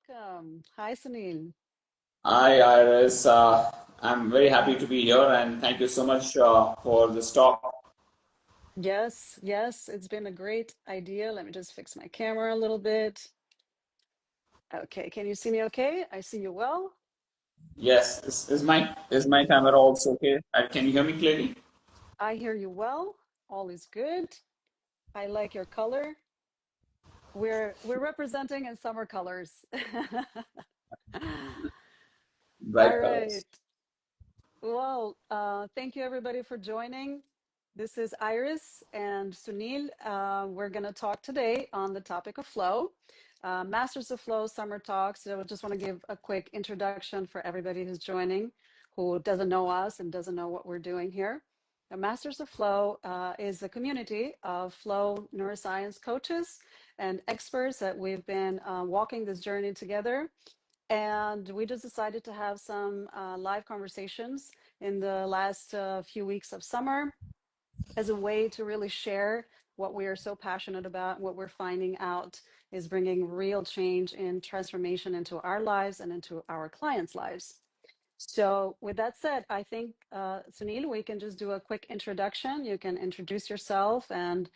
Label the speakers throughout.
Speaker 1: welcome. Hi, Sunil.
Speaker 2: Hi, Iris. I'm very happy to be here and thank you so much for this talk.
Speaker 1: Yes, it's been a great idea. Let me just fix my camera a little bit. Okay, can you see me okay? I see you well.
Speaker 2: Yes, is my camera also okay? Can you hear me clearly?
Speaker 1: I hear you well. All is good. I like your color. We're representing in summer colors. All
Speaker 2: Bright colors.
Speaker 1: right. Well, thank you everybody for joining. This is Iris and Sunil. We're going to talk today on the topic of flow, Masters of Flow Summer Talks. So I just want to give a quick introduction for everybody who's joining, who doesn't know us and doesn't know what we're doing here. Masters of Flow is a community of flow neuroscience coaches and experts that we've been walking this journey together. And we just decided to have some live conversations in the last few weeks of summer as a way to really share what we are so passionate about. What we're finding out is bringing real change and transformation into our lives and into our clients' lives. So with that said, I think, Sunil, we can just do a quick introduction. You can introduce yourself and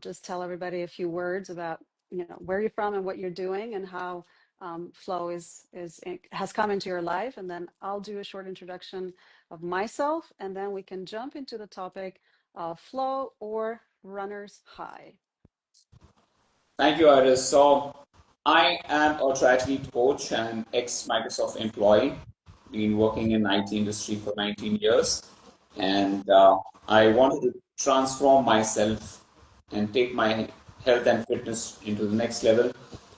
Speaker 1: just tell everybody a few words about, where you're from and what you're doing and how flow has come into your life. And then I'll do a short introduction of myself, and then we can jump into the topic of flow or runner's high.
Speaker 2: Thank you, Iris. So, I am a triathlete coach and ex-Microsoft employee. Been working in IT industry for 19 years, and I wanted to transform myself and take my health and fitness into the next level.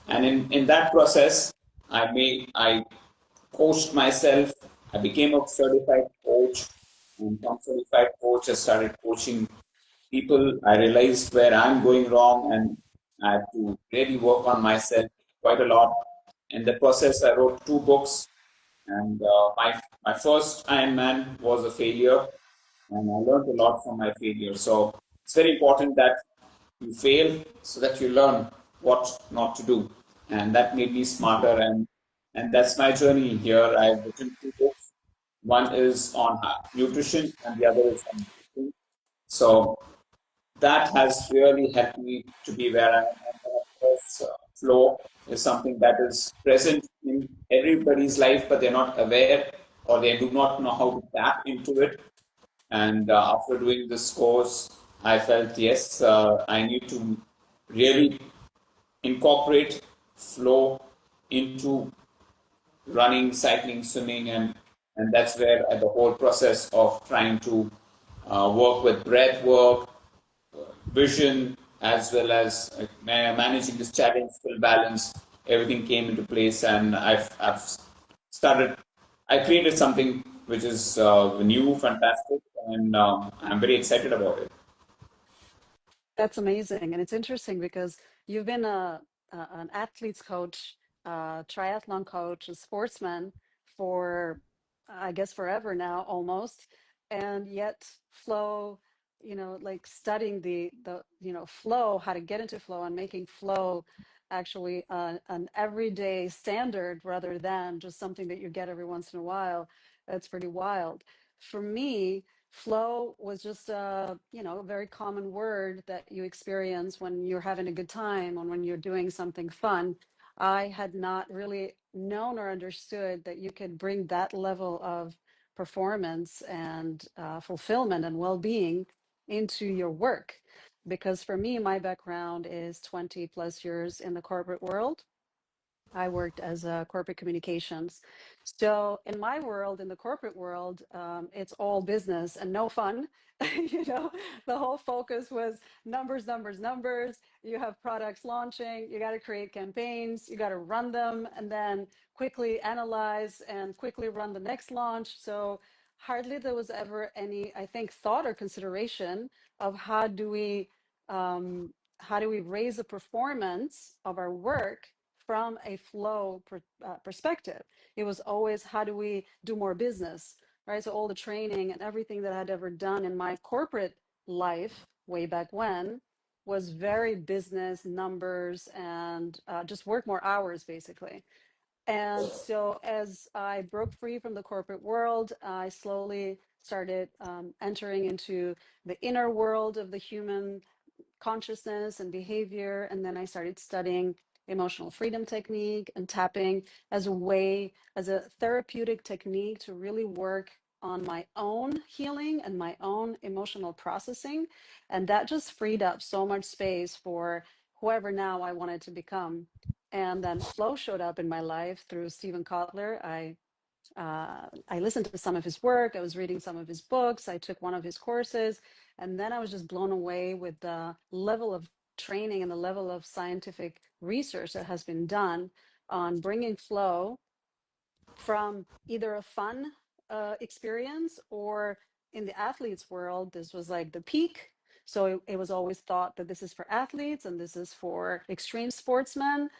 Speaker 2: And in that process, I coached myself. I became a certified coach, and from certified coach, I started coaching people. I realized where I'm going wrong, and I had to really work on myself quite a lot. In the process, I wrote two books, and my first Ironman was a failure, and I learned a lot from my failure. So it's very important that you fail so that you learn what not to do, and that made me smarter. And that's my journey here. I've written two books. One is on nutrition, and the other is on nutrition. So that has really helped me to be where I am. And of course, flow is something that is present in everybody's life, but they're not aware or they do not know how to tap into it. And after doing this course, I felt yes, I need to really incorporate flow into running, cycling, swimming, and that's where the whole process of trying to work with breath work, vision, as well as managing this challenge, full balance, everything came into place, and I've started. I created something which is new, fantastic, and I'm very excited about it.
Speaker 1: That's amazing. And it's interesting because you've been an athlete's coach, triathlon coach, a sportsman for, I guess, forever now almost. And yet flow, like studying the flow, how to get into flow and making flow actually an everyday standard rather than just something that you get every once in a while. That's pretty wild. For me, flow was just a very common word that you experience when you're having a good time and when you're doing something fun. I had not really known or understood that you could bring that level of performance and fulfillment and well-being into your work. Because for me, my background is 20 plus years in the corporate world. I worked as a corporate communications. So in my world, in the corporate world, it's all business and no fun. The whole focus was numbers, numbers, numbers. You have products launching, you got to create campaigns, you got to run them and then quickly analyze and quickly run the next launch. So hardly there was ever any, I think, thought or consideration of how do we raise the performance of our work from a flow perspective. It was always, how do we do more business, right? So all the training and everything that I'd ever done in my corporate life way back when was very business numbers and just work more hours basically. And so as I broke free from the corporate world, I slowly started entering into the inner world of the human consciousness and behavior. And then I started studying emotional freedom technique and tapping as a way, as a therapeutic technique to really work on my own healing and my own emotional processing. And that just freed up so much space for whoever now I wanted to become. And then flow showed up in my life through Stephen Kotler. I listened to some of his work. I was reading some of his books. I took one of his courses, and then I was just blown away with the level of training and the level of scientific research that has been done on bringing flow from either a fun experience, or in the athletes world, this was like the peak. So it was always thought that this is for athletes and this is for extreme sportsmen.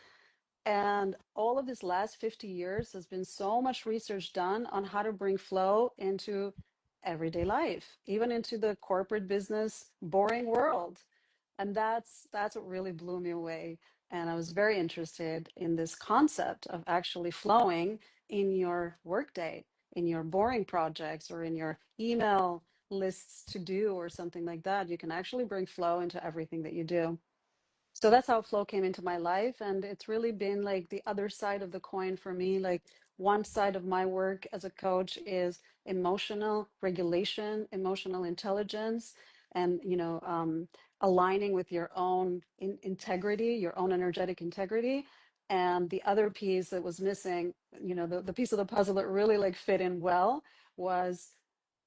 Speaker 1: And all of this last 50 years has been so much research done on how to bring flow into everyday life, even into the corporate business, boring world. And that's what really blew me away. And I was very interested in this concept of actually flowing in your workday, in your boring projects, or in your email lists to do, or something like that. You can actually bring flow into everything that you do. So that's how flow came into my life. And it's really been like the other side of the coin for me. Like, one side of my work as a coach is emotional regulation, emotional intelligence, and, aligning with your own integrity, your own energetic integrity. And the other piece that was missing, the piece of the puzzle that really like fit in well, was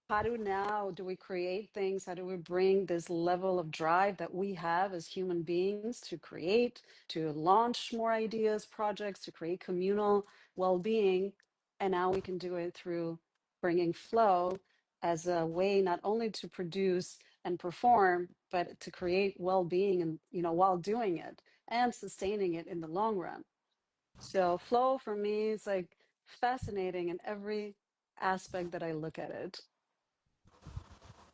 Speaker 1: how do we create things? How do we bring this level of drive that we have as human beings to create, to launch more ideas, projects, to create communal well-being? And now we can do it through bringing flow as a way not only to produce and perform, but to create well-being, and, while doing it and sustaining it in the long run. So flow for me is like fascinating in every aspect that I look at it.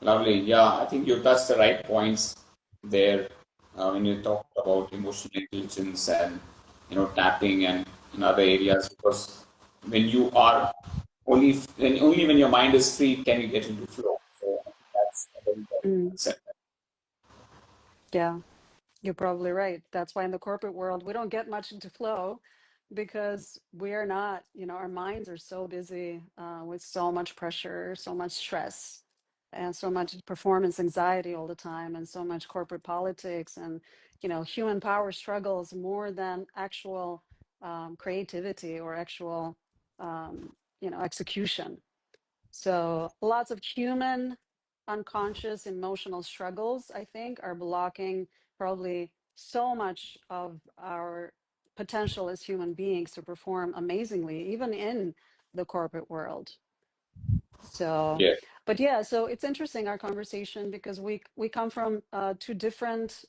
Speaker 2: Lovely. Yeah, I think you touched the right points there when you talked about emotional intelligence and tapping and in other areas. Because when you are only when your mind is free can you get into flow. So I think that's a very important
Speaker 1: Mm.
Speaker 2: concept.
Speaker 1: Yeah, you're probably right. That's why in the corporate world, we don't get much into flow, because we are not, our minds are so busy with so much pressure, so much stress, and so much performance anxiety all the time, and so much corporate politics and, human power struggles, more than actual creativity or actual, execution. So lots of human unconscious emotional struggles, I think, are blocking probably so much of our potential as human beings to perform amazingly, even in the corporate world. So,
Speaker 2: Yeah.
Speaker 1: but yeah, so it's interesting, our conversation, because we come from two different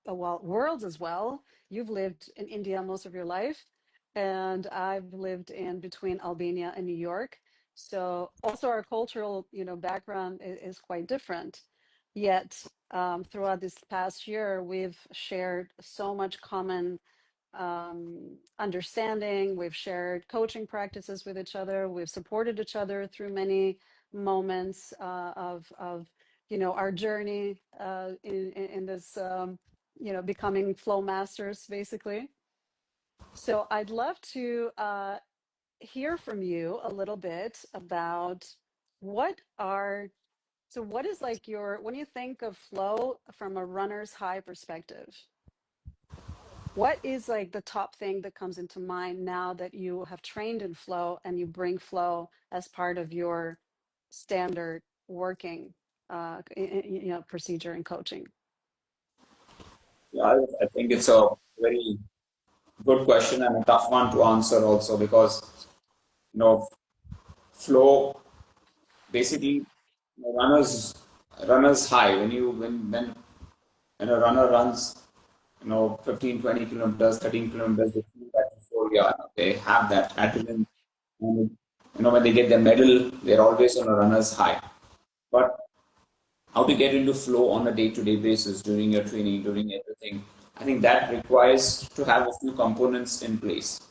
Speaker 1: worlds as well. You've lived in India most of your life, and I've lived in between Albania and New York. So also our cultural, background is quite different. Yet throughout this past year, we've shared so much common understanding. We've shared coaching practices with each other. We've supported each other through many moments of our journey in this becoming flow masters, basically. So I'd love to hear from you a little bit about what is like when you think of flow from a runner's high perspective, what is like the top thing that comes into mind now that you have trained in flow and you bring flow as part of your standard working procedure and coaching?
Speaker 2: Yeah, I think it's a very good question and a tough one to answer also, because flow basically, runners high. When a runner runs 15, 20 kilometers, 13 kilometers, they feel that euphoria. They have that adrenaline. And, when they get their medal, they're always on a runner's high. But how to get into flow on a day-to-day basis during your training, during everything, I think that requires to have a few components in place.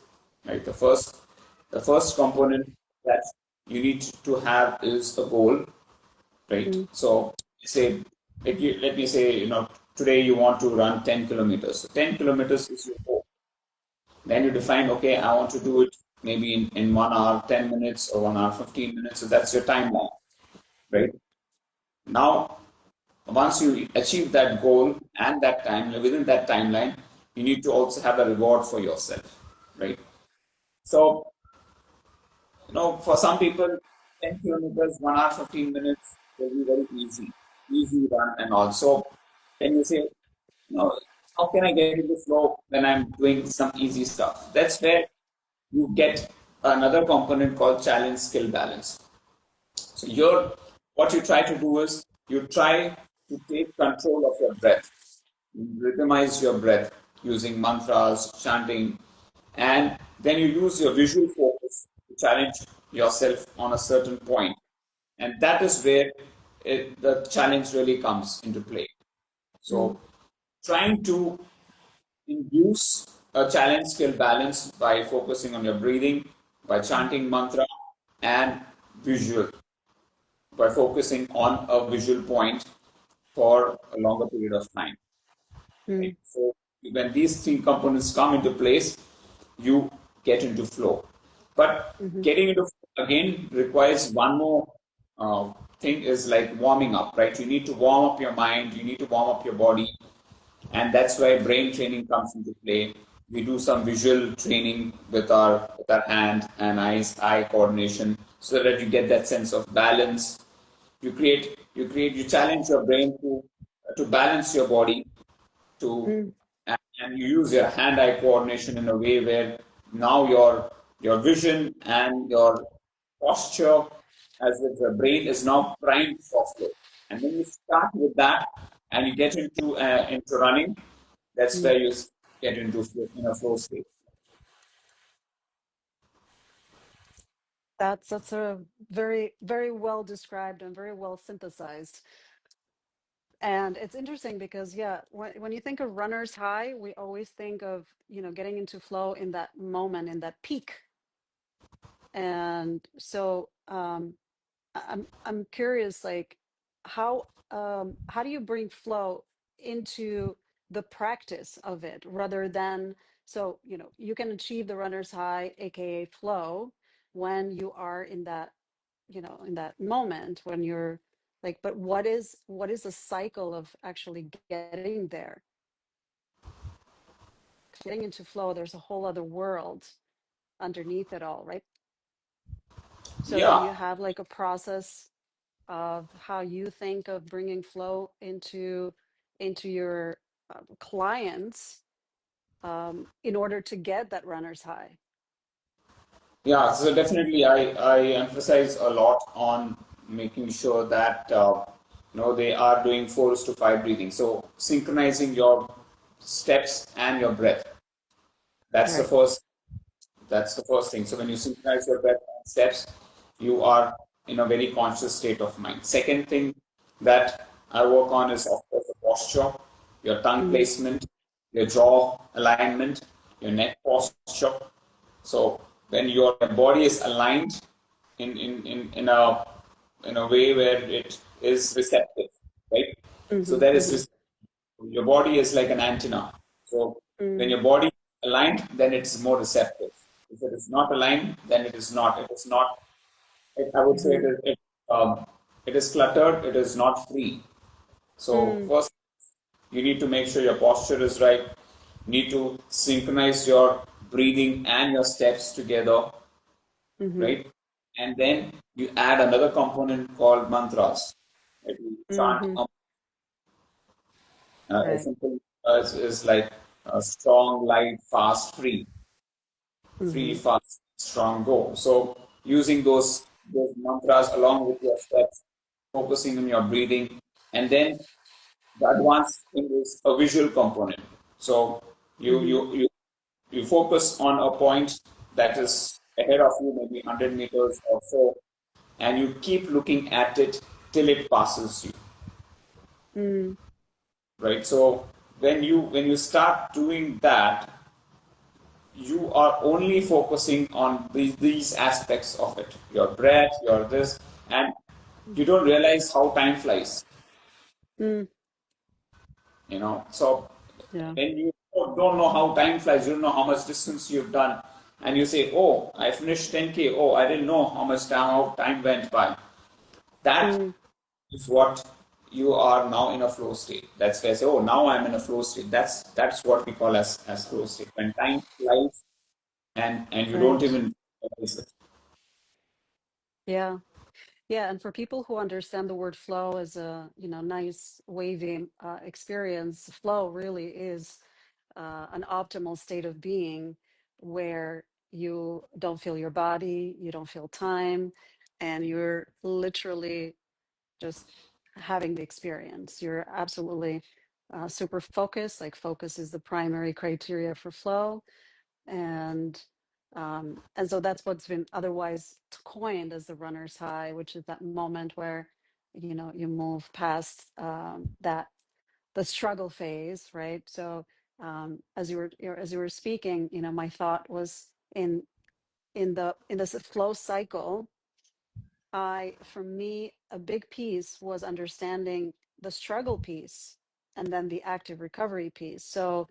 Speaker 2: right? The first component that you need to have is a goal, right? So say, let me say, today you want to run 10 kilometers. So 10 kilometers is your goal. Then you define, okay, I want to do it maybe in 1 hour, 10 minutes, or 1 hour, 15 minutes. So that's your timeline, right? Now, once you achieve that goal and that time, within that timeline, you need to also have a reward for yourself, right? So, for some people, 10 kilometers, 1 hour, 15 minutes will be very easy run and also. Then you say, how can I get into flow when I'm doing some easy stuff? That's where you get another component called challenge skill balance. So here, what you try to do is you try to take control of your breath, rhythmize your breath using mantras, chanting, and then you use your visual focus to challenge yourself on a certain point. And that is where the challenge really comes into play. So trying to induce a challenge skill balance by focusing on your breathing, by chanting mantra, and visual, by focusing on a visual point for a longer period of time. Right? So when these three components come into place, you get into flow. But getting into flow again requires one more thing, is like warming up, right? You need to warm up your mind, you need to warm up your body, and that's why brain training comes into play. We do some visual training with our hand and eye coordination, so that you get that sense of balance. You challenge your brain to balance your body, and you use your hand-eye coordination in a way where now your vision and your posture, as with the brain, is now primed for flow. And when you start with that and you get into running, that's where you get into a flow state.
Speaker 1: That's a very, very well described and very well synthesized. And it's interesting because, yeah, when you think of runner's high, we always think of, getting into flow in that moment, in that peak. And so I'm curious, like, how do you bring flow into the practice of it, rather than, so you can achieve the runner's high, aka flow, when you are in that in that moment, when you're like, but what is the cycle of actually getting there, getting into flow? There's a whole other world underneath it all, right? So do
Speaker 2: Yeah,
Speaker 1: you have like a process of how you think of bringing flow into your clients, in order to get that runner's high?
Speaker 2: yeah. So definitely, I emphasize a lot on making sure that they are doing 4:5 breathing. So synchronizing your steps and your breath. That's the
Speaker 1: Right.
Speaker 2: first That's the first thing. So when you synchronize your breath and steps, you are in a very conscious state of mind. Second thing that I work on is, of course, the posture, your tongue
Speaker 1: Mm-hmm.
Speaker 2: placement, your jaw alignment, your neck posture. So when your body is aligned in a way where it is receptive, right? So
Speaker 1: Mm-hmm.
Speaker 2: there is
Speaker 1: Mm-hmm.
Speaker 2: this, your body is like an antenna. So when
Speaker 1: Mm-hmm.
Speaker 2: your body is aligned, then it's more receptive. If it is not aligned, then it is not. It is not. I would say it is cluttered. It is not free. So
Speaker 1: Mm-hmm.
Speaker 2: first, you need to make sure your posture is right. You need to synchronize your breathing and your steps together,
Speaker 1: Mm-hmm.
Speaker 2: right? And then you add another component called mantras. Right? You chant
Speaker 1: Mm-hmm.
Speaker 2: a
Speaker 1: Right.
Speaker 2: simple is like strong, light, fast, free. Free,
Speaker 1: Mm-hmm.
Speaker 2: fast, strong, go. So using those mantras along with your steps, focusing on your breathing, and then the advanced thing is a visual component. So you
Speaker 1: Mm-hmm.
Speaker 2: you you you focus on a point that is ahead of you, maybe 100 meters or so, and you keep looking at it till it passes you.
Speaker 1: Mm-hmm.
Speaker 2: Right. So when you start doing that, you are only focusing on these aspects of it, your breath, your this, and you don't realize how time flies.
Speaker 1: Mm.
Speaker 2: So
Speaker 1: Yeah.
Speaker 2: when you don't know how time flies, you don't know how much distance you've done, and you say, oh, I finished 10K, oh, I didn't know how much time went by. That
Speaker 1: Mm.
Speaker 2: is what you are now in a flow state. That's why I say, oh, now I'm in a flow state. That's what we call as flow state. When time flies and you don't
Speaker 1: Right.
Speaker 2: even realize it.
Speaker 1: Yeah. Yeah, and for people who understand the word flow as a, nice wavy experience, flow really is an optimal state of being where you don't feel your body, you don't feel time, and you're literally just having the experience. You're absolutely super focused. Like focus is the primary criteria for flow, and so that's what's been otherwise coined as the runner's high, which is that moment where you move past that the struggle phase, right? So as you were speaking, my thought was in this flow cycle. For me, a big piece was understanding the struggle piece and then the active recovery piece. So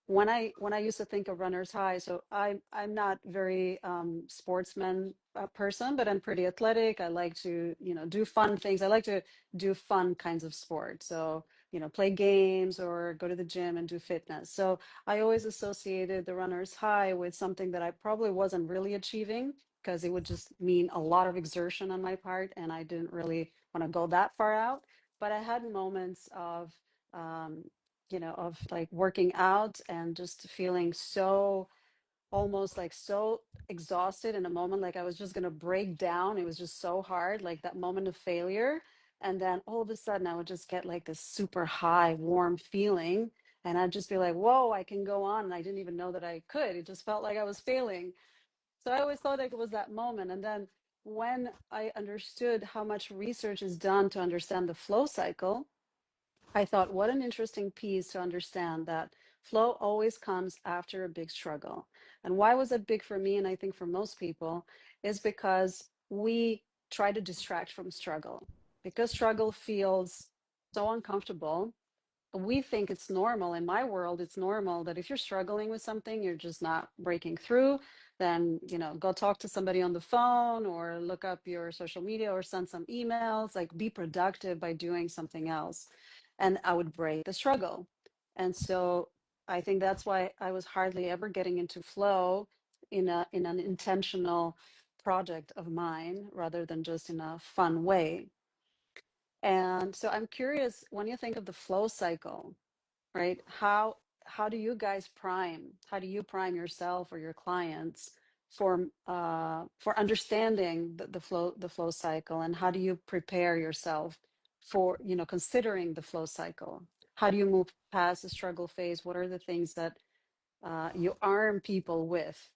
Speaker 1: when I used to think of runner's high, so I'm not very sportsman person, but I'm pretty athletic. I like to do fun things. I like to do fun kinds of sports. So play games or go to the gym and do fitness. So I always associated the runner's high with something that I probably wasn't really achieving because it would just mean a lot of exertion on my part, and I didn't really want to go that far out. But I had moments um, of like working out and just feeling so almost like so exhausted in a moment, like I was just going to break down. It was just so hard, like that moment of failure. And then all of a sudden, I would just get like this super high, warm feeling. And I'd just be like, whoa, I can go on. And I didn't even know that I could. It just felt like I was failing. So I always thought like it was that moment. And then when I understood how much research is done to understand the flow cycle, I thought, what an interesting piece to understand that flow always comes after a big struggle. And why was it big for me, and I think for most people, is because we try to distract from struggle. Because struggle feels so uncomfortable, we think it's normal. In my world, it's normal that if you're struggling with something, you're just not breaking through, then go talk to somebody on the phone or look up your social media or send some emails, like be productive by doing something else. And I would break the struggle. And so I think that's why I was hardly ever getting into flow in an intentional project of mine rather than just in a fun way. And so I'm curious, when you think of the flow cycle, right? How do you guys prime? How do you prime yourself or your clients for understanding the flow cycle, and how do you prepare yourself for considering the flow cycle? How do you move past the struggle phase? What are the things that you arm people with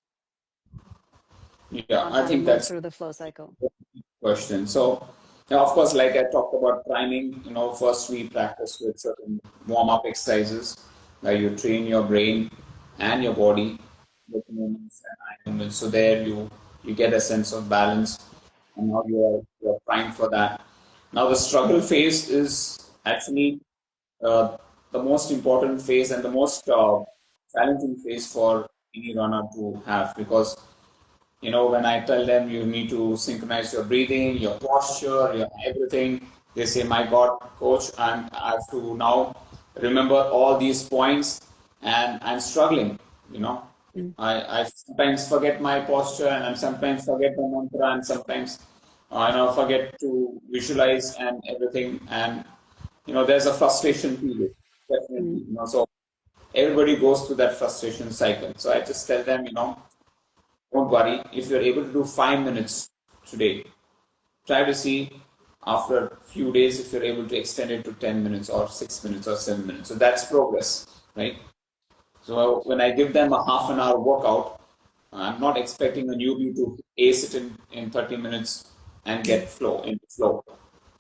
Speaker 2: Yeah,
Speaker 1: on
Speaker 2: I
Speaker 1: how to
Speaker 2: think
Speaker 1: move
Speaker 2: that's
Speaker 1: through the flow cycle?
Speaker 2: a good question. So, now, of course, like I talked about priming, first we practice with certain warm-up exercises where you train your brain and your body with movements and eye movements. So there you get a sense of balance, and now you're primed for that. Now the struggle phase is actually uh, the most important phase and the most challenging phase for any runner to have, because when I tell them you need to synchronize your breathing, your posture, your everything, they say, my God, coach, I have to now remember all these points and I'm struggling. you know
Speaker 1: Mm.
Speaker 2: I sometimes forget my posture, and I sometimes forget the mantra, and sometimes forget to visualize and everything. And there's a frustration period, definitely.
Speaker 1: Mm.
Speaker 2: So everybody goes through that frustration cycle. So I just tell them, don't worry. If you're able to do 5 minutes today, try to see after a few days if you're able to extend it to 10 minutes or 6 minutes or 7 minutes. So that's progress, right? So when I give them a half an hour workout, I'm not expecting a newbie to ace it in 30 minutes and
Speaker 1: Mm.
Speaker 2: get into flow.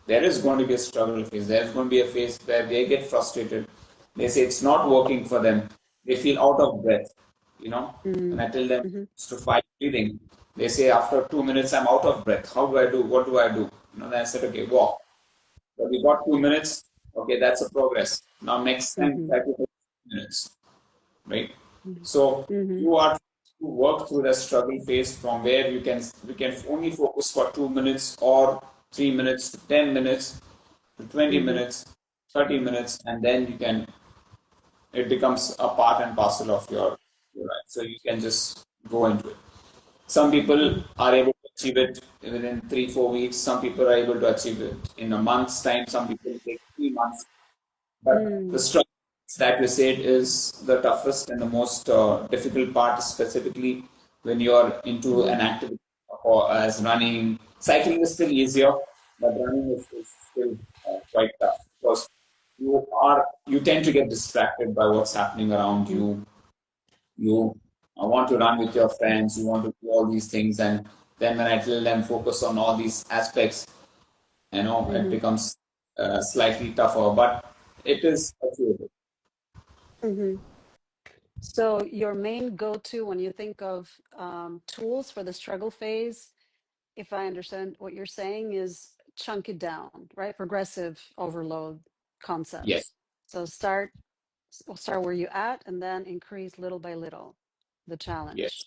Speaker 2: There is going to be a struggle phase. There's going to be a phase where they get frustrated. They say it's not working for them. They feel out of breath. When I tell them
Speaker 1: Mm-hmm.
Speaker 2: to fight breathing, they say after 2 minutes I'm out of breath. How do I do? What do I do? Then I said, okay, walk. So we got 2 minutes. Okay, that's a progress. Now next time
Speaker 1: Mm-hmm.
Speaker 2: try to take 2 minutes, right? So
Speaker 1: Mm-hmm.
Speaker 2: you are to work through the struggle phase from where we can only focus for 2 minutes or 3 minutes to 10 minutes to 20
Speaker 1: Mm-hmm.
Speaker 2: minutes, 30 minutes, and then it becomes a part and parcel of your life. So you can just go into it. Some people
Speaker 1: Mm-hmm.
Speaker 2: are able to achieve it within 3, 4 weeks. Some people are able to achieve it in a month's time. Some people take 3 months. But the
Speaker 1: Mm-hmm.
Speaker 2: struggle that we said is the toughest and the most difficult part, specifically when you're into
Speaker 1: Mm-hmm.
Speaker 2: an activity or as running. Cycling is still easier, but running is still quite tough because you tend to get distracted by what's happening around you. You want to run with your friends. You want to do all these things, and then when I tell them focus on all these aspects, it
Speaker 1: Mm-hmm.
Speaker 2: becomes slightly tougher, but it is achievable.
Speaker 1: Mm-hmm. So your main go-to when you think of tools for the struggle phase, if I understand what you're saying, is chunk it down, right? Progressive overload
Speaker 2: Yes,
Speaker 1: concepts. So start where you at and then increase little by little the
Speaker 2: yes,
Speaker 1: challenge.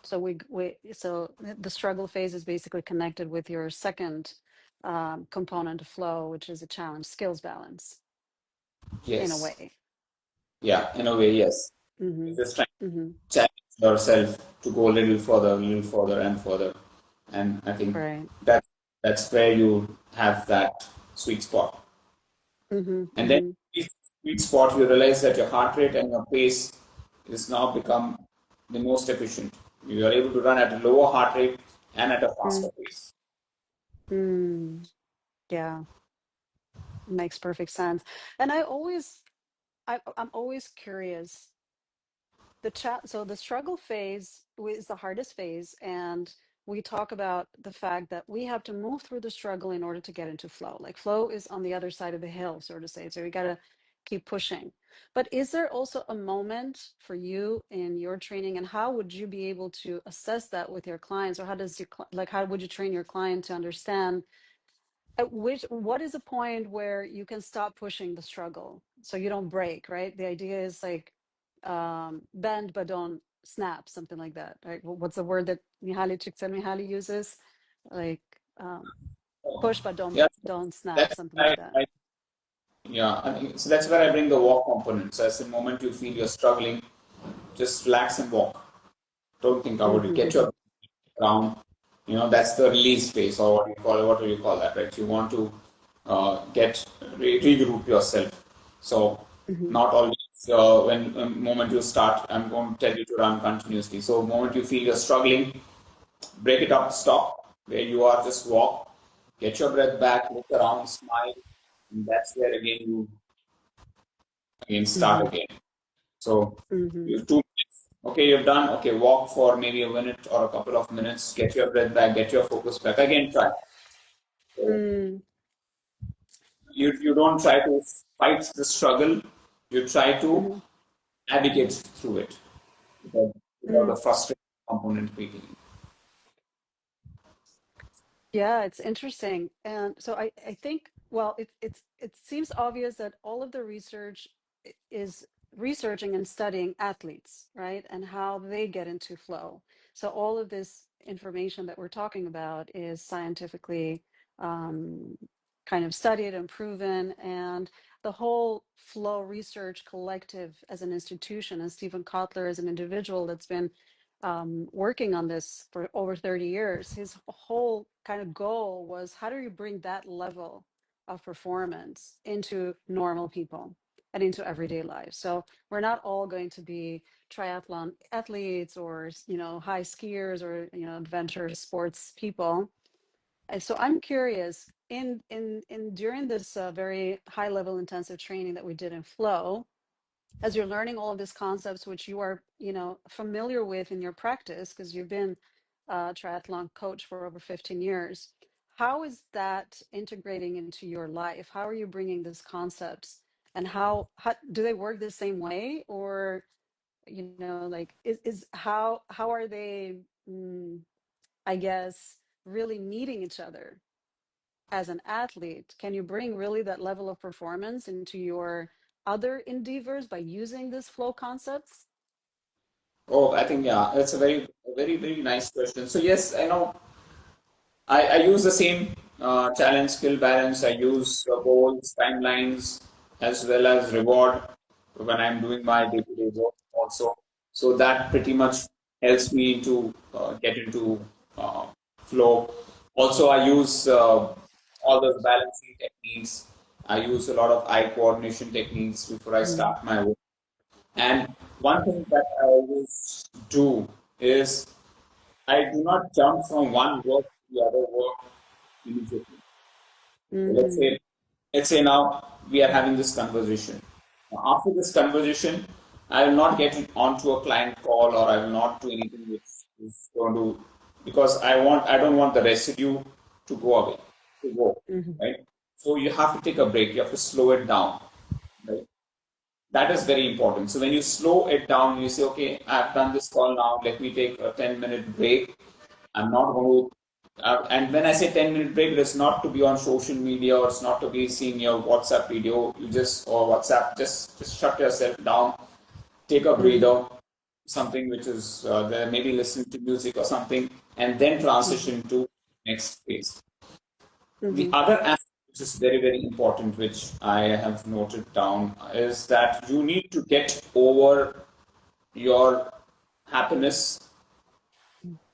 Speaker 1: So the struggle phase is basically connected with your second component of flow, which is a challenge skills balance in a
Speaker 2: yes.
Speaker 1: way.
Speaker 2: Yeah, in a way, yes.
Speaker 1: Mm-hmm.
Speaker 2: You're just trying
Speaker 1: Mm-hmm.
Speaker 2: to challenge yourself to go a little further and further. And I think
Speaker 1: Right.
Speaker 2: that that's where you have that sweet spot.
Speaker 1: Mm-hmm.
Speaker 2: And then
Speaker 1: Mm-hmm.
Speaker 2: this sweet spot, you realize that your heart rate and your pace is now become the most efficient. You are able to run at a lower heart rate and at a faster pace.
Speaker 1: Mm-hmm. Yeah, makes perfect sense. And I'm always curious. So the struggle phase is the hardest phase, and we talk about the fact that we have to move through the struggle in order to get into flow. Like flow is on the other side of the hill, so to say. So we got to keep pushing. But is there also a moment for you in your training, and how would you be able to assess that with your clients, or how would you train your client to understand what is a point where you can stop pushing the struggle so you don't break, right? The idea is like bend but don't snap, something like that, right? What's the word that 𝗦𝗂𝗫𝗀 uses? Like push but
Speaker 2: Yeah,
Speaker 1: don't snap,
Speaker 2: that's
Speaker 1: something like that.
Speaker 2: yeah. I mean, so that's where I bring the walk component. So as the moment you feel you're struggling, just relax and walk. Don't think about it. Get
Speaker 1: Mm-hmm.
Speaker 2: your ground. That's the release phase, or what do you call that, right? You want to regroup yourself. So
Speaker 1: Mm-hmm.
Speaker 2: not always when moment you start, I'm going to tell you to run continuously. So moment you feel you're struggling, break it up, stop where you are, just walk, get your breath back, look around, smile, and that's where again you again
Speaker 1: Mm-hmm.
Speaker 2: start again. So
Speaker 1: Mm-hmm.
Speaker 2: you have 2 minutes. Okay, you're done. Okay, walk for maybe a minute or a couple of minutes. Get your breath back. Get your focus back. Again, try. So
Speaker 1: Mm-hmm.
Speaker 2: you don't try to fight the struggle. You try to navigate through it without
Speaker 1: Mm-hmm.
Speaker 2: the frustrating component being.
Speaker 1: Yeah, it's interesting. And so I think, well, it seems obvious that all of the research is researching and studying athletes, right? And how they get into flow. So all of this information that we're talking about is scientifically um, kind of studied and proven. And the whole flow research collective as an institution, and Stephen Kotler as an individual that's been working on this for over 30 years, his whole kind of goal was, how do you bring that level of performance into normal people and into everyday life? So we're not all going to be triathlon athletes or high skiers or adventure sports people. And so I'm curious, in during this very high level intensive training that we did in flow, as you're learning all of these concepts, which you are, familiar with in your practice, because you've been a triathlon coach for over 15 years, how is that integrating into your life? How are you bringing these concepts, and how do they work the same way, or like is how are they, I guess, really meeting each other as an athlete? Can you bring really that level of performance into your other endeavors by using these flow concepts?
Speaker 2: Oh, I think yeah, it's a very, very nice question. So yes, I know I use the same challenge, skill balance. I use goals, timelines, as well as reward when I'm doing my day-to-day work also. So that pretty much helps me to get into uh, flow. Also, I use all those balancing techniques. I use a lot of eye coordination techniques before I
Speaker 1: Mm,
Speaker 2: start my work. And one thing that I always do is I do not jump from one work to the other work immediately. So
Speaker 1: mm,
Speaker 2: let's say now we are having this conversation. Now, after this conversation, I will not get it onto a client call or I will not do anything which is going to because I don't want the residue to go away, to go,
Speaker 1: mhm,
Speaker 2: right? So you have to take a break. You have to slow it down, right? That is very important. So when you slow it down, you say, okay, I've done this call now. Let me take a 10-minute break. I'm not going to, and when I say 10-minute break, it's not to be on social media or it's not to be seeing your WhatsApp video. You just, or WhatsApp, just shut yourself down, take a
Speaker 1: mm,
Speaker 2: breather, something which is there, maybe listen to music or something, and then
Speaker 1: mhm,
Speaker 2: transition to next phase. The
Speaker 1: mhm,
Speaker 2: other aspect which is very, very important, which I have noted down, is that you need to get over your happiness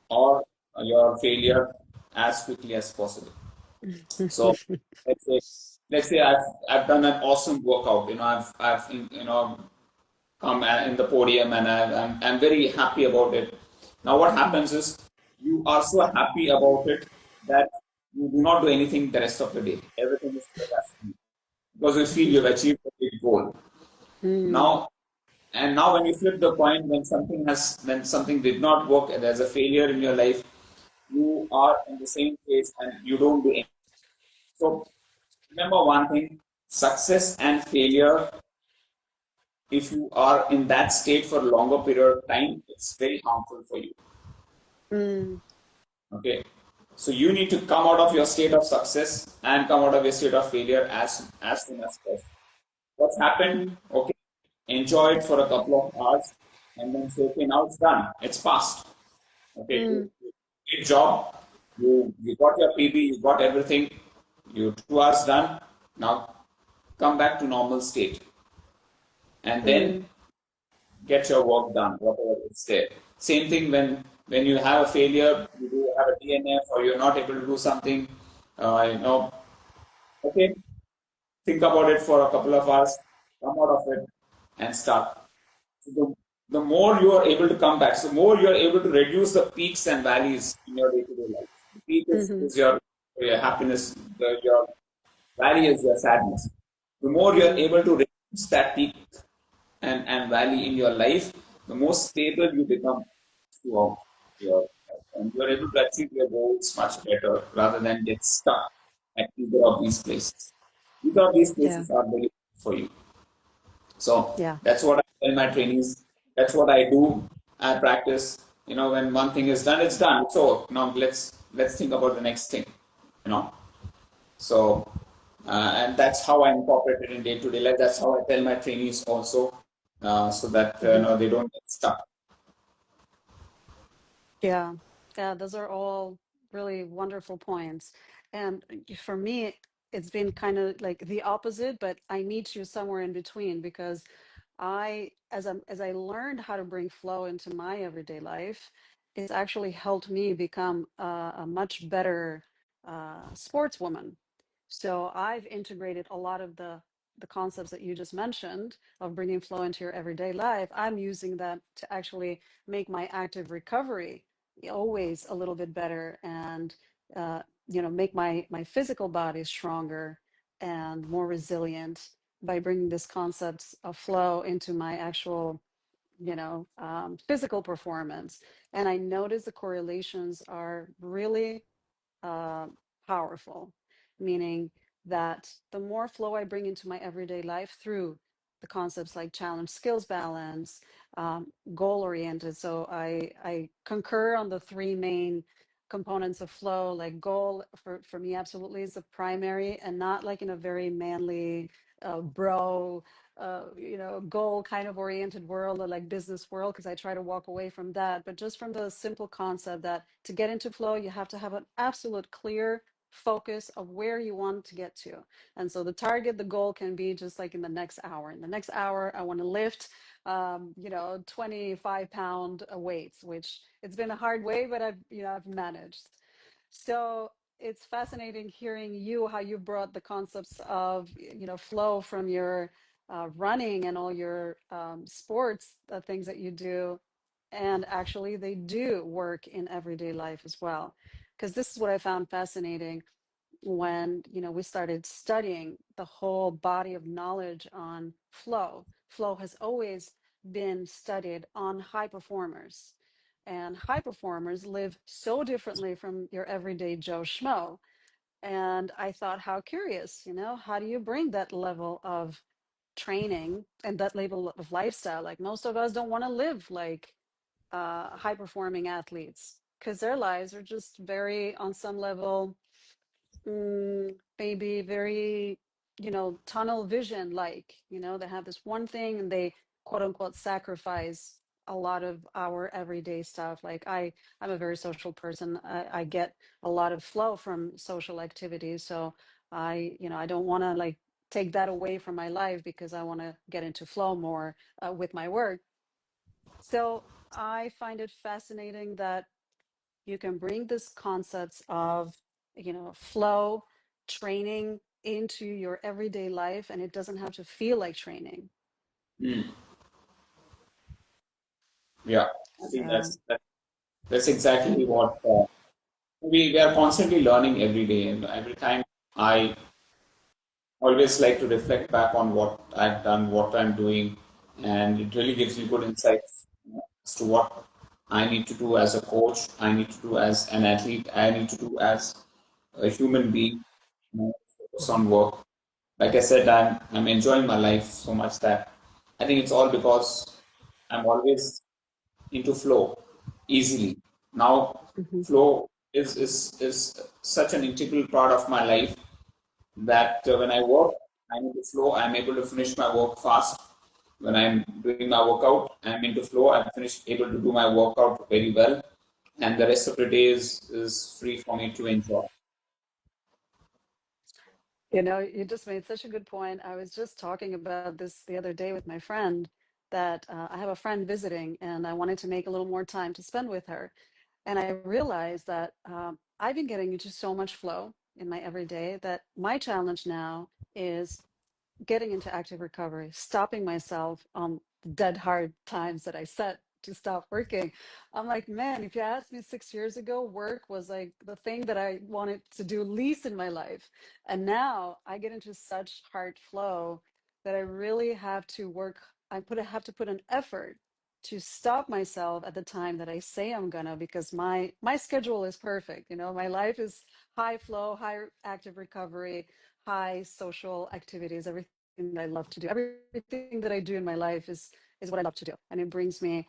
Speaker 2: or your failure as quickly as possible. So let's say let's say I've done an awesome workout. I've come in the podium and I'm very happy about it. Now what
Speaker 1: mm,
Speaker 2: happens is you are so happy about it that you do not do anything the rest of the day. Everything is procrastinated because you feel you've achieved a big goal.
Speaker 1: mm,
Speaker 2: Now and now when you flip the coin, when something did not work and there's a failure in your life, you are in the same place and you don't do anything. So remember one thing, success and failure, if you are in that state for a longer period of time, it's very harmful for you.
Speaker 1: mm,
Speaker 2: Okay. So you need to come out of your state of success and come out of your state of failure as soon as possible. What's happened?
Speaker 1: mm,
Speaker 2: Okay, enjoy it for a couple of hours and then say, okay, now it's done. It's past. Okay,
Speaker 1: mm,
Speaker 2: you did job, you got your PB, you got everything, you 2 hours done. Now come back to normal state and then
Speaker 1: mm,
Speaker 2: get your work done, whatever is there. Same thing when you have a failure, you do have a DNF or you're not able to do something, you know, okay, think about it for a couple of hours, come out of it and start. So the more you are able to come back, so more you are able to reduce the peaks and valleys in your day-to-day life. The peak
Speaker 1: mhm,
Speaker 2: is your happiness, your valley is your sadness. The more you are
Speaker 1: mm,
Speaker 2: able to reduce that peak and valley in your life, the more stable you become throughout your life. And you are able to achieve your goals much better rather than get stuck at either of these places. Either of these
Speaker 1: yeah,
Speaker 2: places are very good for you. So
Speaker 1: yeah,
Speaker 2: that's what I tell my trainees. That's what I do. I practice. When one thing is done, it's done. So now let's think about the next thing. You know. So and that's how I incorporate it in day-to-day life. That's how I tell my trainees also, so that
Speaker 1: mhm,
Speaker 2: they don't get stuck.
Speaker 1: yeah, yeah. Those are all really wonderful points. And for me, it's been kind of like the opposite, but I meet you somewhere in between because as I learned how to bring flow into my everyday life, it's actually helped me become a much better sportswoman. So I've integrated a lot of the concepts that you just mentioned of bringing flow into your everyday life. I'm using that to actually make my active recovery always a little bit better and make my physical body stronger and more resilient by bringing this concept of flow into my actual physical performance. And I notice the correlations are really uh, powerful, meaning that the more flow I bring into my everyday life through the concepts like challenge skills balance, goal oriented. So I concur on the three main components of flow. Like goal for me absolutely is the primary, and not like in a very manly bro goal kind of oriented world, or like business world, because I try to walk away from that, but just from the simple concept that to get into flow, you have to have an absolute clear focus of where you want to get to. And so the target, the goal can be just like in the next hour. In the next hour, I want to lift 25-pound weights, which it's been a hard way, but I've managed. So it's fascinating hearing you, how you brought the concepts of flow from your running and all your sports things that you do, and actually they do work in everyday life as well. Because this is what I found fascinating when we started studying the whole body of knowledge on flow. Flow has always been studied on high performers, and high performers live so differently from your everyday Joe Schmo. And I thought, how curious, how do you bring that level of training and that level of lifestyle? Like, most of us don't want to live like high performing athletes, because their lives are just very, on some level, maybe very, tunnel vision, like, they have this one thing and they quote unquote sacrifice a lot of our everyday stuff. Like I'm a very social person. I get a lot of flow from social activities. So I don't want to like take that away from my life, because I want to get into flow more with my work. So I find it fascinating that you can bring this concepts of flow training into your everyday life, and it doesn't have to feel like training.
Speaker 2: Yeah, I think
Speaker 1: So
Speaker 2: that's exactly what we are constantly learning every day, and every time I always like to reflect back on what I've done, what I'm doing, and it really gives me good insights as to what I need to do as a coach, I need to do as an athlete, I need to do as a human being, focus on work. Like I said, I'm enjoying my life so much that I think it's all because I'm always into flow easily. Now,
Speaker 1: mhm.
Speaker 2: flow is such an integral part of my life that when I work, I'm into flow. I'm able to finish my work fast. When I'm doing my workout, I'm into flow. Able to do my workout very well, and the rest of the day is free for me to enjoy.
Speaker 1: You just made such a good point. I was just talking about this the other day with my friend, that I have a friend visiting and I wanted to make a little more time to spend with her. And I realized that I've been getting into so much flow in my everyday that my challenge now is getting into active recovery, stopping myself on dead hard times that I set to stop working. I'm like, man, if you asked me 6 years ago, work was like the thing that I wanted to do least in my life. And now I get into such hard flow that I really have to work. Have to put an effort to stop myself at the time that I say I'm gonna, because my schedule is perfect. My life is high flow, high active recovery, high social activities, everything that I love to do. Everything that I do in my life is what I love to do. And it brings me,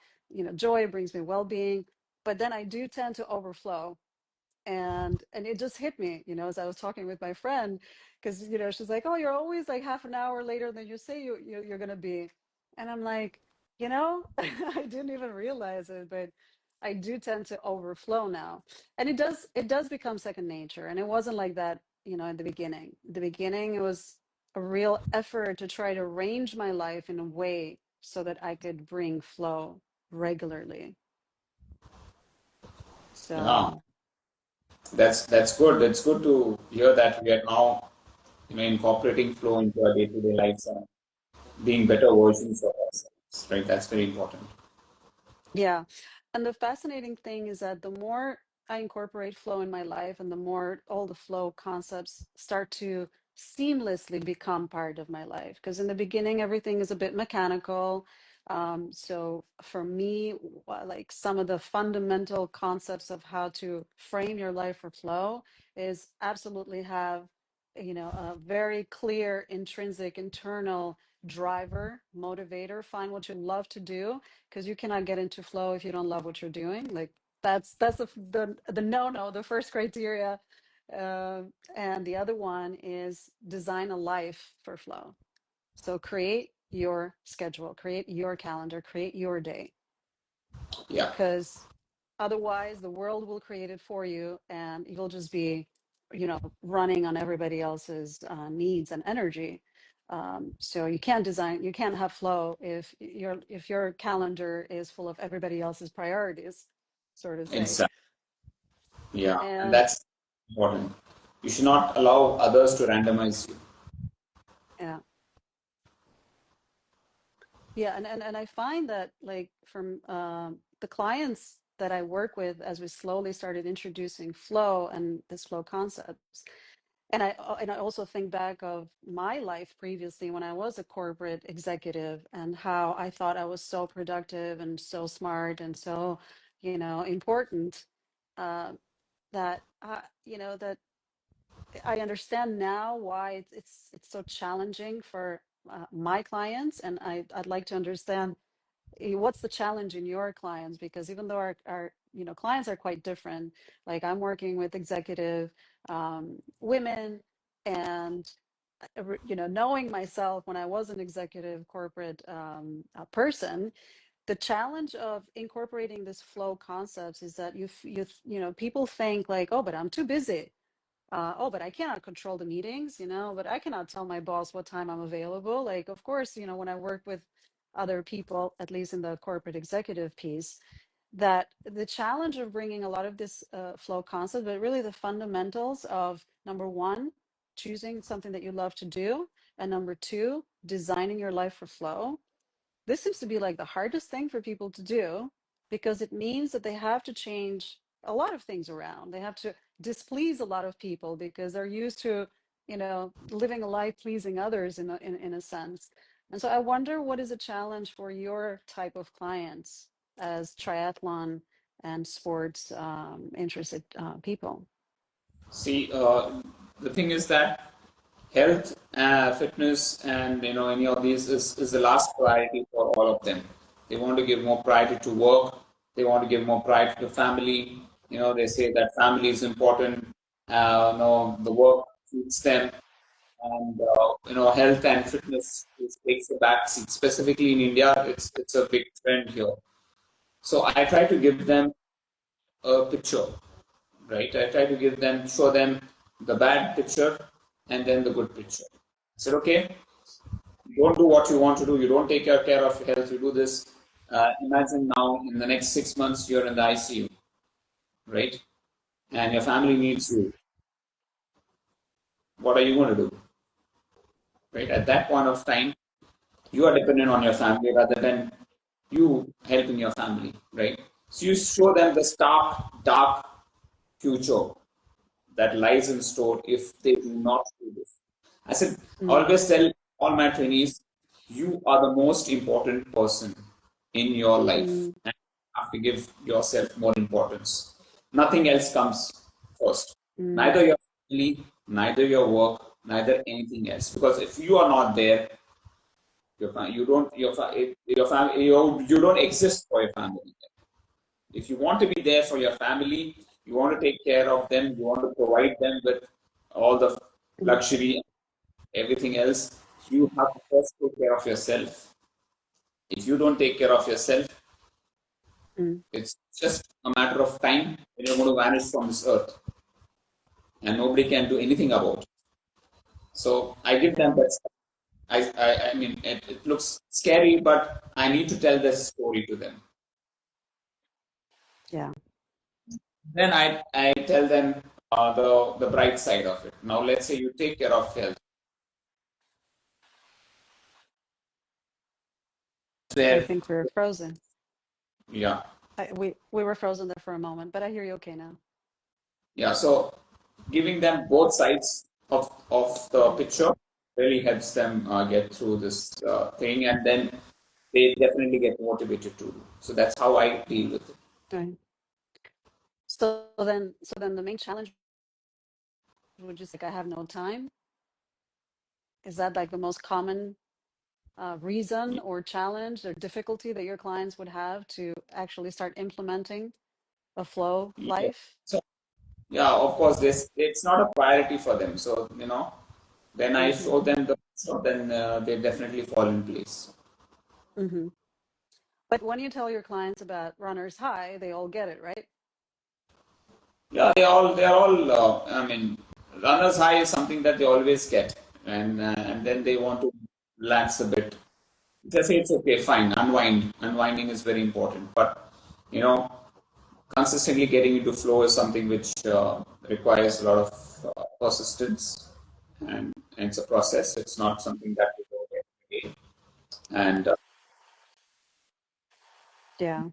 Speaker 1: joy, it brings me well-being. But then I do tend to overflow. And it just hit me, as I was talking with my friend, because she's like, oh, you're always like half an hour later than you say you're gonna be. And I'm like, I didn't even realize it, but I do tend to overflow now. And it does become second nature. And it wasn't like that, in the beginning. The beginning, it was a real effort to try to arrange my life in a way so that I could bring flow regularly.
Speaker 2: Yeah,
Speaker 1: So
Speaker 2: that's good. That's good to hear that we are now incorporating flow into our day-to-day lives and being better versions of ourselves. Right, that's very important.
Speaker 1: yeah. And the fascinating thing is that the more I incorporate flow in my life, and the more all the flow concepts start to seamlessly become part of my life. Because in the beginning, everything is a bit mechanical. So for me, like some of the fundamental concepts of how to frame your life for flow is absolutely have, a very clear intrinsic internal driver, motivator. Find what you love to do, because you cannot get into flow if you don't love what you're doing. Like that's the no, the first criteria. And the other one is design a life for flow. So create your schedule, create your calendar, create your day,
Speaker 2: Yeah,
Speaker 1: because otherwise the world will create it for you and you'll just be, running on everybody else's needs and energy. So you can't have flow if your calendar is full of everybody else's priorities, sort of say.
Speaker 2: exactly. Yeah, and
Speaker 1: And
Speaker 2: that's important. You should not allow others to randomize you.
Speaker 1: yeah. Yeah, and I find that, like, from the clients that I work with, as we slowly started introducing flow and this flow concepts, and I also think back of my life previously when I was a corporate executive, and how I thought I was so productive and so smart and so, important, uh, that that I understand now why it's so challenging for my clients, and I'd like to understand what's the challenge in your clients, because even though our clients are quite different, like I'm working with executive women, and knowing myself when I was an executive corporate person, the challenge of incorporating this flow concepts is that people think like, oh, but I'm too busy. Oh, but I cannot control the meetings, but I cannot tell my boss what time I'm available. Like, of course, when I work with other people, at least in the corporate executive piece, that the challenge of bringing a lot of this flow concept, but really the fundamentals of, number one, choosing something that you love to do, and number two, designing your life for flow. This seems to be like the hardest thing for people to do, because it means that they have to change a lot of things around. They have to displease a lot of people because they're used to, living a life pleasing others in a sense. And so I wonder, what is a challenge for your type of clients as triathlon and sports interested people?
Speaker 2: See, the thing is that health, fitness, and any of these is the last priority for all of them. They want to give more priority to work. They want to give more priority to family. They say that family is important. The work suits them, and health and fitness takes the back seat. Specifically in India, it's a big trend here. So I try to give them a picture, right? I try to show them the bad picture and then the good picture. I said, okay, you don't do what you want to do. You don't take care of your health. You do this. Imagine now in the next 6 months, you're in the ICU, right? And your family needs you. What are you going to do? Right? At that point of time, you are dependent on your family rather than you helping your family, right? So you show them the stark, dark future that lies in store if they do not do this. I said, I
Speaker 1: Mm,
Speaker 2: always tell all my trainees, you are the most important person in your life,
Speaker 1: mm,
Speaker 2: and you have to give yourself more importance. Nothing else comes first.
Speaker 1: mm,
Speaker 2: Neither your family, neither your work, neither anything else. Because if you are not there, you don't your family you don't exist for your family. If you want to be there for your family, you want to take care of them, you want to provide them with all the
Speaker 1: mm,
Speaker 2: luxury, everything else, you have to first take care of yourself. If you don't take care of yourself,
Speaker 1: mm.
Speaker 2: it's just a matter of time when you're going to vanish from this earth, and nobody can do anything about it. So I give them
Speaker 1: Yeah,
Speaker 2: that. I mean, it looks scary, but I need to tell this story to them.
Speaker 1: yeah.
Speaker 2: Then I tell them the bright side of it. Now, let's say you take care of health,
Speaker 1: I
Speaker 2: where
Speaker 1: think we're frozen.
Speaker 2: yeah,
Speaker 1: We were frozen there for a moment, but I hear you okay now.
Speaker 2: yeah. So giving them both sides of the
Speaker 1: Mhm.
Speaker 2: picture really helps them get through this thing, and then they definitely get motivated to do. So that's how I deal with it.
Speaker 1: Right. So then the main challenge would just like, I have no time. Is that like the most common reason or challenge or difficulty that your clients would have to actually start implementing a flow
Speaker 2: Yeah.
Speaker 1: life?
Speaker 2: So, yeah, of course, it's not a priority for them. So, then I
Speaker 1: Mm-hmm.
Speaker 2: show them then they definitely fall in place.
Speaker 1: Mm-hmm. But when you tell your clients about runner's high, they all get it, right?
Speaker 2: Yeah, they are all. I mean, runner's high is something that they always get, and then they want to relax a bit. Just say it's okay, fine, unwind. Unwinding is very important, but you know, consistently getting into flow is something which requires a lot of persistence, and it's a process. It's not something that we do every day. And
Speaker 1: Yeah.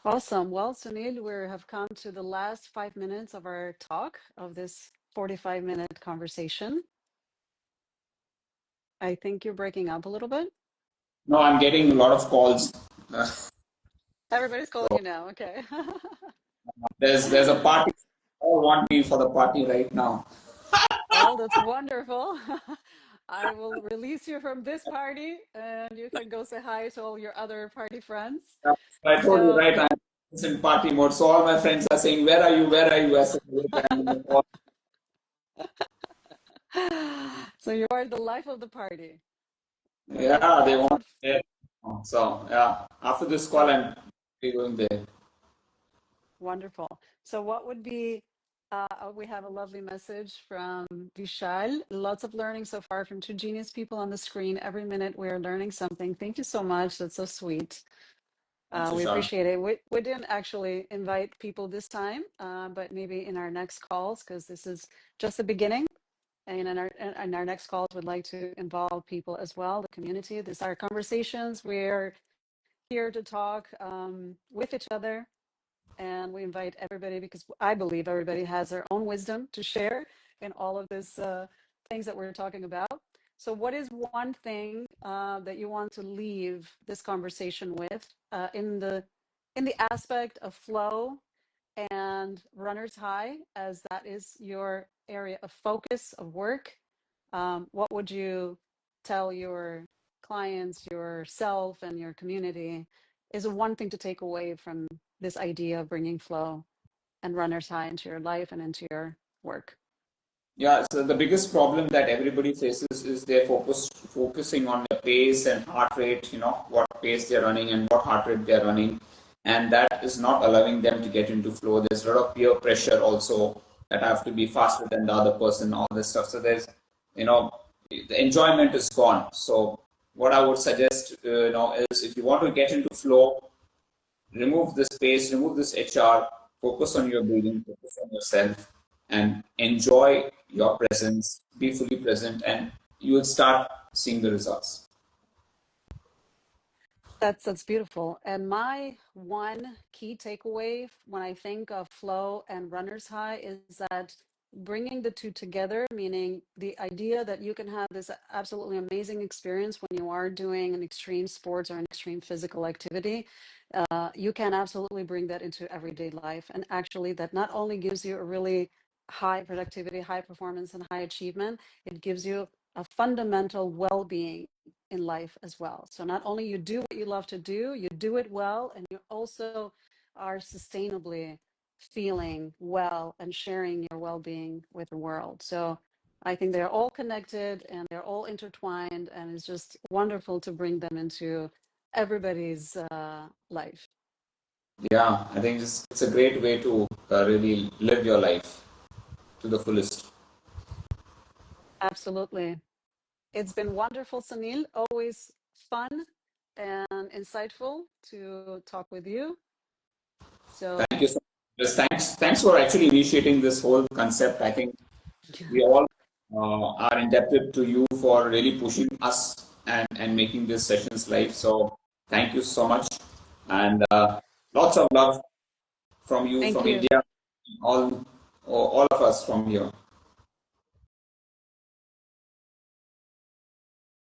Speaker 1: Awesome. Well, Sunil, we have come to the last 5 minutes of our talk of this 45-minute conversation. I think you're breaking up a little bit.
Speaker 2: no, I'm getting a lot of calls.
Speaker 1: Everybody's calling
Speaker 2: So
Speaker 1: you now. Okay.
Speaker 2: there's a party. All want me for the party right now.
Speaker 1: Well, that's wonderful. I will release you from this party and you can go say hi to all your other party friends.
Speaker 2: Yeah, I told you
Speaker 1: So,
Speaker 2: right. I'm in party mode. So all my friends are saying, "Where are you? Where are you?" I said, "Look, I'm in the call."
Speaker 1: so you are the life of the party. But
Speaker 2: Yeah, they
Speaker 1: that's
Speaker 2: want.
Speaker 1: what
Speaker 2: Yeah. So yeah, after this call, I'm going there.
Speaker 1: wonderful. So what would be, we have a lovely message from Vishal. Lots of learning so far from two genius people on the screen. Every minute we're learning something. Thank you so much. That's so sweet.
Speaker 2: Thanks,
Speaker 1: We
Speaker 2: Vishal.
Speaker 1: appreciate it. We didn't actually invite people this time, but maybe in our next calls, because this is just the beginning. And in our next calls, we'd like to involve people as well, the community. These are conversations. We're here to talk with each other. And we invite everybody because I believe everybody has their own wisdom to share in all of these things that we're talking about. So, what is one thing that you want to leave this conversation with in the aspect of flow and runner's high, as that is your area of focus of work? What would you tell your clients, yourself, and your community is one thing to take away from this idea of bringing flow and runner's high into your life and into your work?
Speaker 2: Yeah, so the biggest problem that everybody faces is they're focusing on the pace and heart rate, what pace they're running and what heart rate they're running. And that is not allowing them to get into flow. There's a lot of peer pressure also that I have to be faster than the other person, all this stuff. So the enjoyment is gone. So what I would suggest, is if you want to get into flow, remove this pace, remove this HR, focus on your breathing, focus on yourself, and enjoy your presence, be fully present, and you will start seeing the results.
Speaker 1: That's beautiful. And my one key takeaway when I think of flow and runner's high is that bringing the two together, meaning the idea that you can have this absolutely amazing experience when you are doing an extreme sports or an extreme physical activity, you can absolutely bring that into everyday life. And actually, that not only gives you a really high productivity, high performance, and high achievement, it gives you a fundamental well-being in life as well. So not only you do what you love to do, you do it well, and you also are sustainably feeling well and sharing your well-being with the world. So I think they're all connected and they're all intertwined, and it's just wonderful to bring them into everybody's life.
Speaker 2: Yeah, I think it's a great way to really live your life to the fullest.
Speaker 1: Absolutely. It's been wonderful, Sunil. Always fun and insightful to talk with you. So
Speaker 2: Thank you so much. Thanks for actually initiating this whole concept. I think we all are indebted to you for really pushing us and making these sessions live. So thank you so much. And lots of love from you,
Speaker 1: thank
Speaker 2: from
Speaker 1: you.
Speaker 2: India, all of us from here.